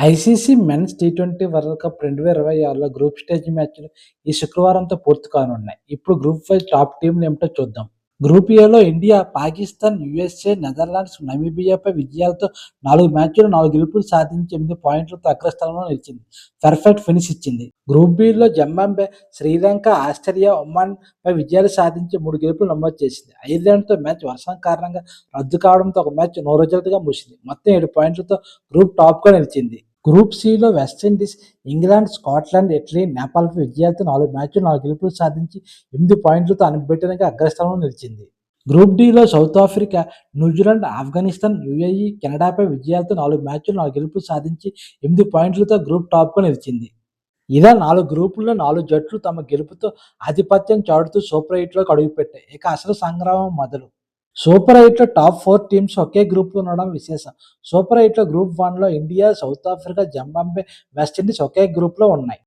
ICC men's టీ20 world cup 2026లో group stage మ్యాచ్లు ఈ శుక్రవారంతో పూర్తి కానున్నాయి. ఇప్పుడు గ్రూప్ వైజ్ టాప్ టీంలు ఏమిటో చూద్దాం. గ్రూప్ ఏలో ఇండియా, పాకిస్తాన్, యూఎస్ఏ, నెదర్లాండ్స్, నమీబియాపై విజయాలతో 4 మ్యాచ్లు 4 గెలుపులు సాధించి 8 పాయింట్లతో అగ్రస్థానంలో నిలిచింది. పర్ఫెక్ట్ ఫినిష్ ఇచ్చింది. గ్రూప్ బిలో జింబాబ్వే, శ్రీలంక, ఆస్ట్రేలియా, ఒమాన్ పై విజయాలు సాధించి 3 గెలుపులు నమోదు చేసింది. ఐర్లాండ్తో మ్యాచ్ వర్షం కారణంగా రద్దు కావడంతో ఒక మ్యాచ్ నో రిజల్ట్గా ముగిసింది. మొత్తం 7 పాయింట్లతో గ్రూప్ టాప్గా నిలిచింది. గ్రూప్ సిలో వెస్టిండీస్, ఇంగ్లాండ్, స్కాట్లాండ్, ఇటలీ, నేపాల్పై విజయాలతో 4 మ్యాచ్లు 4 గెలుపులు సాధించి 8 పాయింట్లతో అన్బీటెన్గా అగ్రస్థానంలో నిలిచింది. గ్రూప్ డిలో South Africa, New Zealand, Afghanistan, UAE, కెనడాపై విజయాలతో 4 మ్యాచ్లు 4 గెలుపులు సాధించి 8 పాయింట్లతో గ్రూప్ టాప్గా నిలిచింది. ఇలా 4 గ్రూపుల్లో 4 జట్లు తమ గెలుపుతో ఆధిపత్యం చాటుతూ సూపర్ 8లోకి అడుగుపెట్టాయి. ఇక అసలు సంగ్రామం మొదలు. సూపర్ 8లో టాప్ 4 టీమ్స్ ఒకే గ్రూప్లో ఉండడం విశేషం. సూపర్ 8లో గ్రూప్ 1లో India, South Africa, Zimbabwe, West Indies ఒకే గ్రూప్లో ఉన్నాయి.